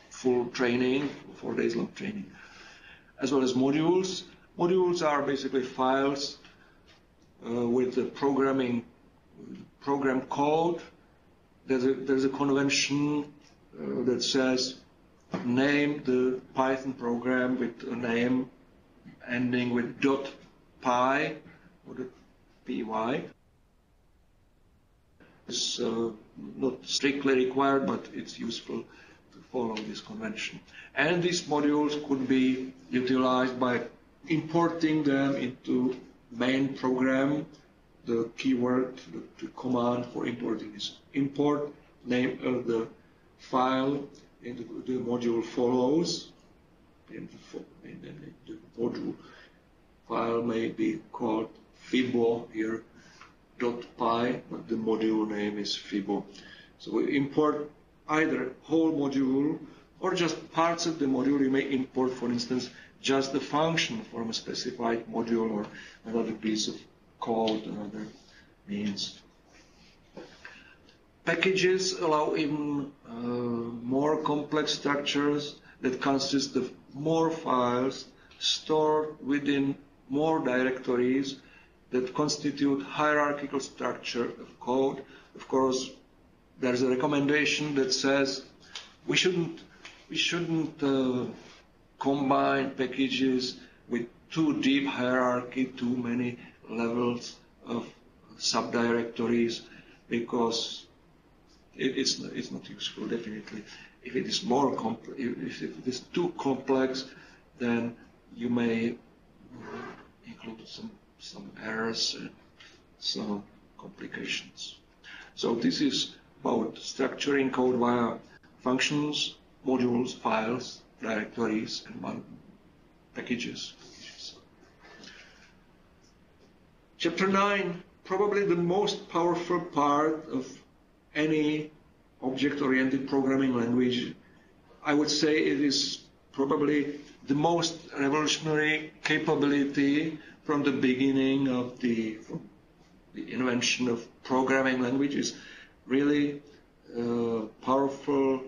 full training, 4 days long training, as well as modules. Modules are basically files with the program code. There's a convention that says name the Python program with a name ending with .py or .py. It's not strictly required, but it's useful to follow this convention. And these modules could be utilized by importing them into main program. The keyword, the command for importing is import. Name of the file in the module follows. And the module file may be called fibo here, .py, but the module name is fibo. So we import either whole module or just parts of the module. You may import, for instance, just the function from a specified module or another piece of code, another means. Packages allow even more complex structures that consist of more files stored within more directories that constitute hierarchical structure of code. Of course, there's a recommendation that says we shouldn't combine packages with too deep hierarchy, too many levels of subdirectories, because it's not useful, definitely. If it is more if it is too complex, then you may include some errors and some complications. So this is about structuring code via functions, modules, files, directories, and packages. Chapter 9, probably the most powerful part of any object-oriented programming language. I would say it is probably the most revolutionary capability from the beginning of the invention of programming languages. Really powerful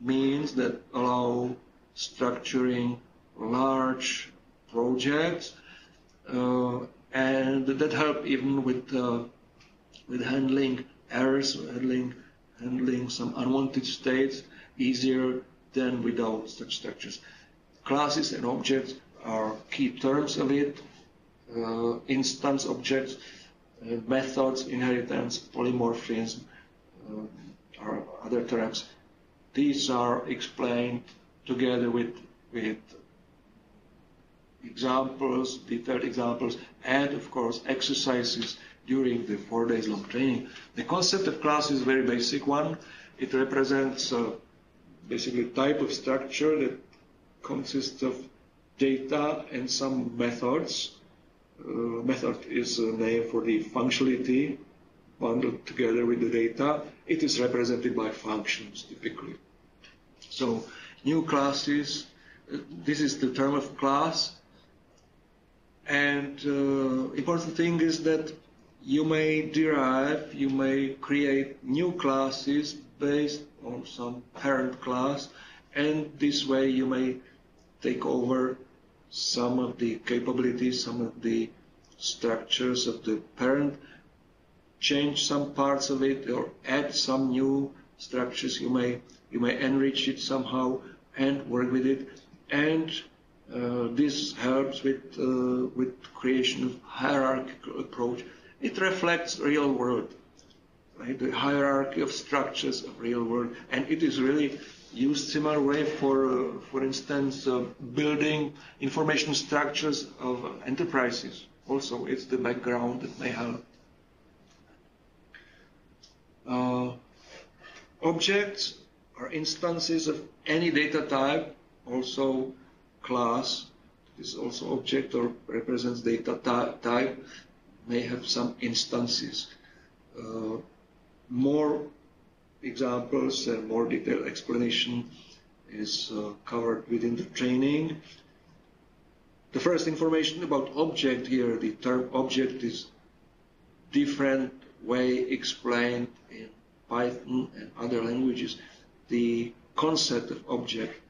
means that allow structuring large projects and that help even with handling errors, handling some unwanted states easier than without such structures. Classes and objects are key terms of it. Instance objects, methods, inheritance, polymorphism are other terms. These are explained together with examples, detailed examples, and of course exercises during the 4 days long training. The concept of class is a very basic one. It represents basically a type of structure that consists of data and some methods. Method is a name for the functionality bundled together with the data. It is represented by functions typically. So new classes, this is the term of class, and important thing is that you may create new classes based on some parent class, and this way you may take over some of the capabilities, some of the structures of the parent, change some parts of it, or add some new structures. You may enrich it somehow and work with it, and this helps with creation of hierarchical approach. It reflects real world, right? The hierarchy of structures of real world, and it is really used similar way for instance, building information structures of enterprises. Also, it's the background that may help. Objects are instances of any data type, also class is also object or represents data type, may have some instances. More examples and more detailed explanation is covered within the training. The first information about object here, the term object is different way explained in Python and other languages. The concept of object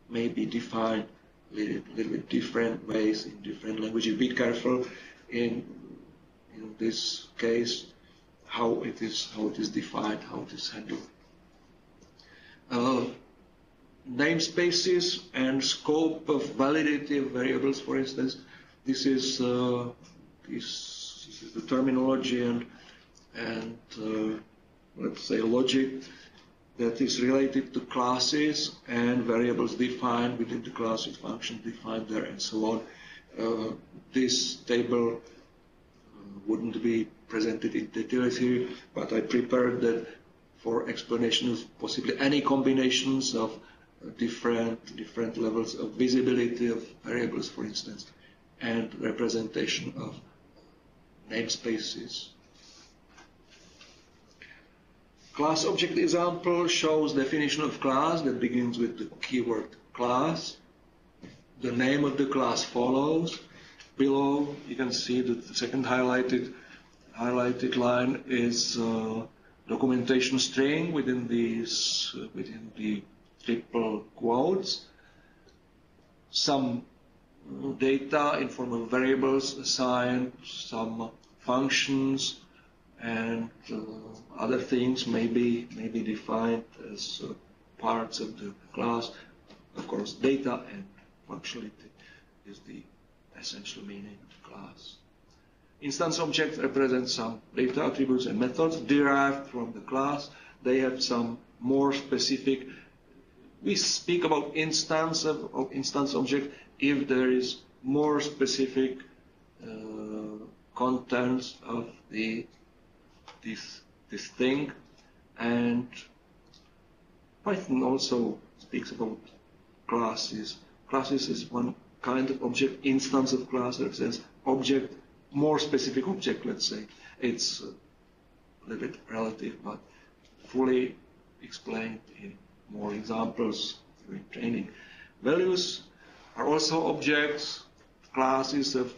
may be defined a little bit different ways in different languages. Be careful in this case how it is defined, how it is handled. Namespaces and scope of validity of variables, for instance, this is the terminology and let's say logic that is related to classes and variables defined within the classes, functions defined there, and so on. This table wouldn't be presented in detail here, but I prepared that for explanation of possibly any combinations of different levels of visibility of variables, for instance, and representation of namespaces. Class object example shows definition of class that begins with the keyword class. the name of the class follows. Below, you can see that the second highlighted line is documentation string within the triple quotes. Some data in form of variables assigned, some functions, and other things may be defined as parts of the class. Of course, data and functionality is the essential meaning of the class. Instance objects represent some data attributes and methods derived from the class. They have some more specific. We speak about instance object if there is more specific contents of this thing, and Python also speaks about classes. Classes is one kind of object. Instance of class represents object, more specific object, let's say. It's a little bit relative, but fully explained in more examples during training. Values are also objects. Classes of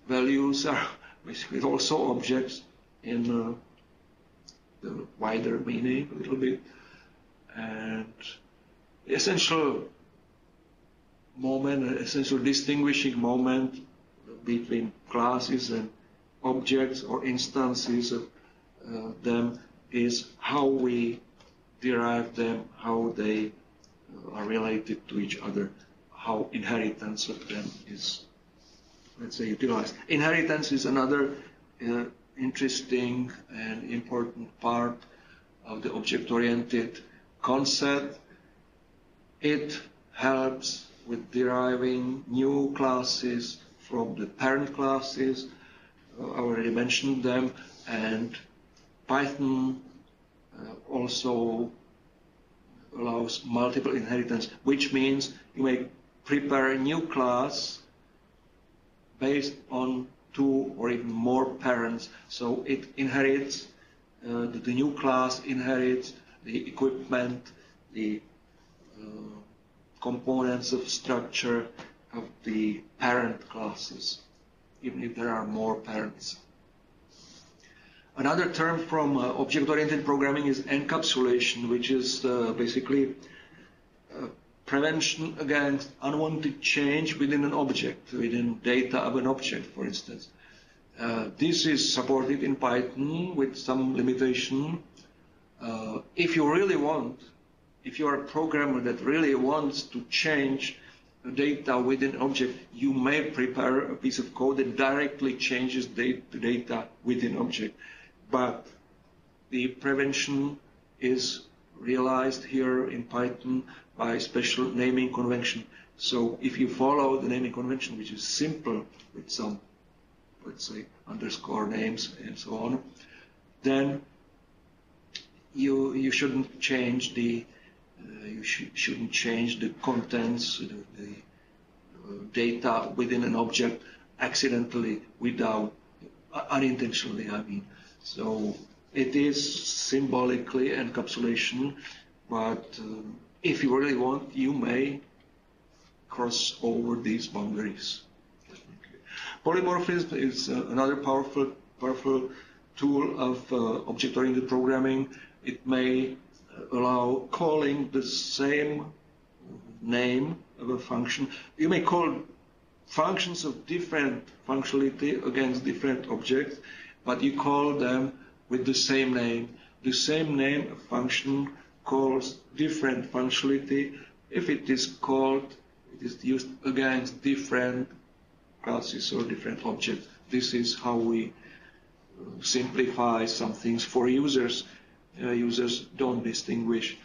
values are basically also objects in the wider meaning a little bit. And the essential moment, essential distinguishing moment between classes and objects or instances of them is how we derive them, how they are related to each other, how inheritance of them is, let's say, utilized. Inheritance is another interesting and important part of the object-oriented concept. It helps with deriving new classes from the parent classes. I already mentioned them, and Python also allows multiple inheritance, which means you may prepare a new class based on 2 or even more parents. So it inherits, the new class inherits the equipment, the components of structure of the parent classes, even if there are more parents. Another term from object-oriented programming is encapsulation, which is basically prevention against unwanted change within an object, within data of an object, for instance. This is supported in Python with some limitation. If you are a programmer that really wants to change the data within an object, you may prepare a piece of code that directly changes the data within an object. But the prevention is realized here in Python by special naming convention. So if you follow the naming convention, which is simple with some, let's say, underscore names and so on, then you shouldn't change the contents, the data within an object accidentally, unintentionally, I mean. So it is symbolically encapsulation, but if you really want, you may cross over these boundaries. Polymorphism is another powerful tool of object-oriented programming. It may allow calling the same name of a function. You may call functions of different functionality against different objects, but you call them with the same name. The same name of function calls different functionality if it is used against different classes or different objects. This is how we simplify some things for users. Users don't distinguish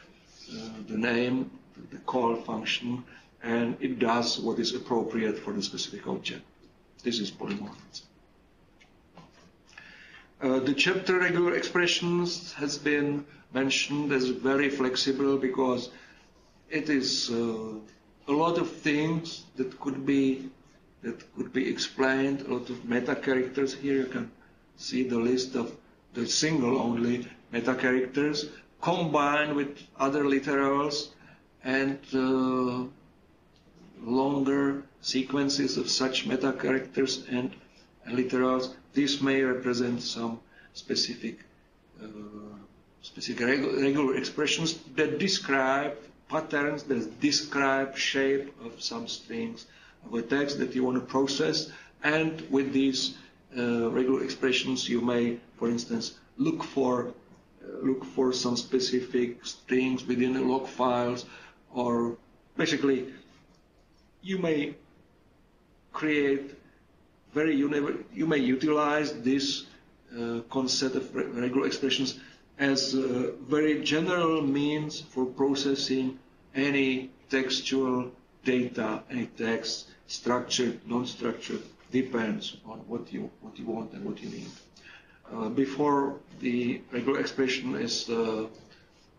the name, the call function, and it does what is appropriate for the specific object. This is polymorphism. The chapter regular expressions has been mentioned as very flexible because it is a lot of things that could be explained, a lot of meta characters. Here you can see the list of the single only meta characters combined with other literals, and longer sequences of such meta characters and literals. This may represent some specific regular expressions that describe patterns, that describe shape of some strings of a text that you want to process. And with these regular expressions, you may, for instance, look for some specific strings within the log files, or basically you may create you may utilize this concept of regular expressions as a very general means for processing any textual data, any text, structured, non-structured, depends on what you want and what you need. Before the regular expression is,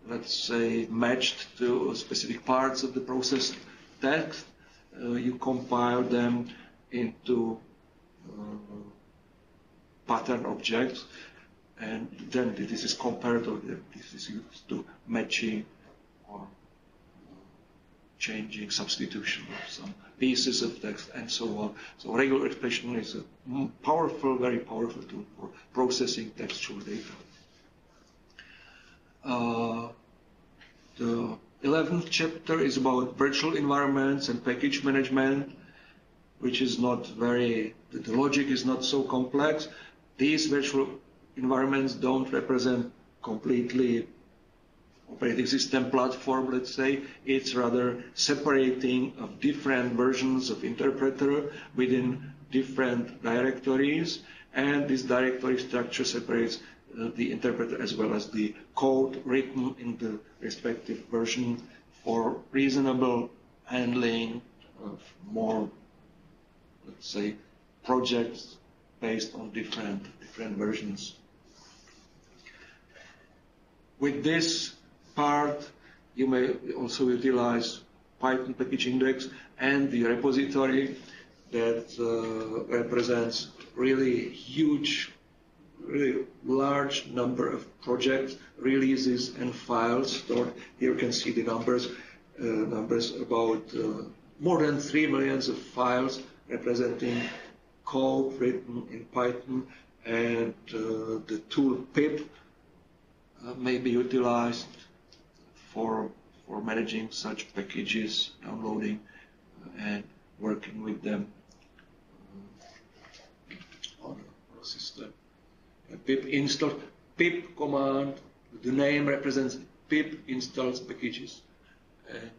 let's say, matched to specific parts of the processed text, you compile them into pattern objects, and then this is compared, or this is used to matching or changing, substitution of some pieces of text, and so on. So regular expression is a very powerful tool for processing textual data. The 11th chapter is about virtual environments and package management, which is not very, the logic is not so complex. These virtual environments don't represent completely operating system platform, let's say. It's rather separating of different versions of interpreter within different directories, and this directory structure separates the interpreter as well as the code written in the respective version for reasonable handling of more, let's say, projects based on different versions. With this part, you may also utilize Python package index and the repository that represents really huge, really large number of projects, releases, and files stored. Here you can see the numbers about more than 3 million of files representing code written in Python, and the tool pip may be utilized for managing such packages, downloading and working with them on a system. Pip install, pip command, the name represents pip installs packages, and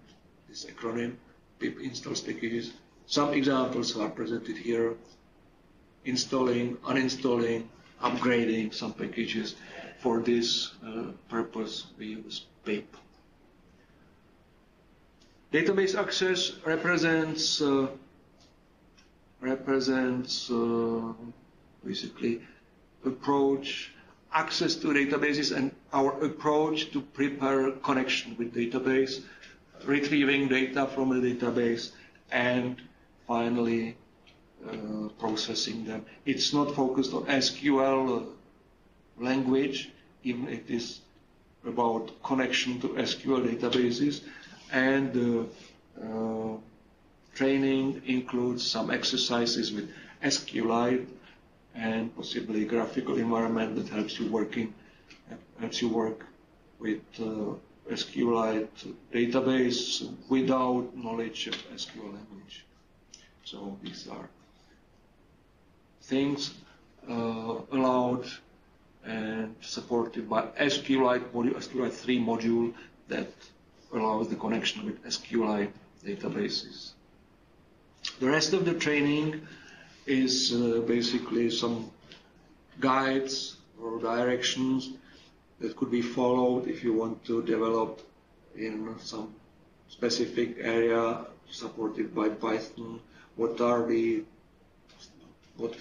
this acronym pip installs packages. Some examples are presented here: installing, uninstalling, upgrading some packages. For this purpose, we use pip. Database access represents basically access to databases and our approach to prepare connection with database, retrieving data from the database, and finally processing them. It's not focused on SQL language, even it is about connection to SQL databases, and training includes some exercises with SQLite and possibly graphical environment that helps you work with SQLite database without knowledge of SQL language. So these are things allowed and supported by SQLite module, SQLite 3 module that allows the connection with SQLite databases. The rest of the training is basically some guides or directions that could be followed if you want to develop in some specific area supported by Python. What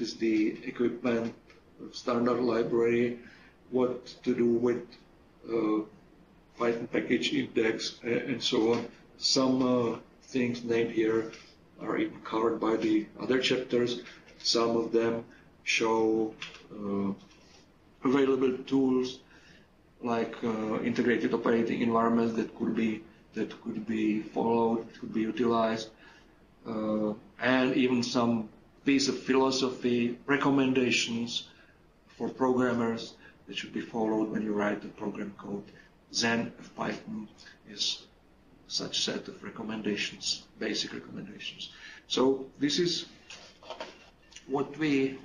is the equipment, standard library, what to do with Python package index, and so on. Some things named here are even covered by the other chapters. Some of them show available tools like integrated operating environments that could be followed, could be utilized. and even some piece of philosophy, recommendations for programmers that should be followed when you write the program code. Then Python is such set of recommendations, basic recommendations. So this is what we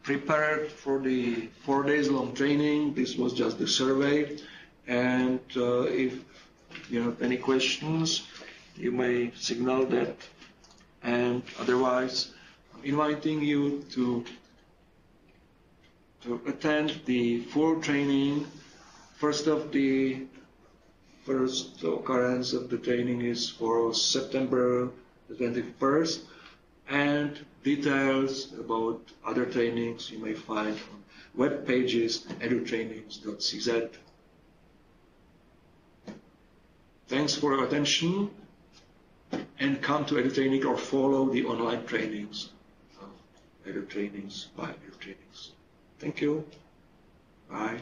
prepared for the 4 days long training. This was just the survey, and if you have any questions, you may signal that, and otherwise I'm inviting you to attend the full training. First occurrence of the training is for September the 21st, and details about other trainings you may find on web pages edutrainings.cz. Thanks for your attention, and come to EduTraining or follow the online trainings of EduTrainings by EduTrainings. Thank you. Bye.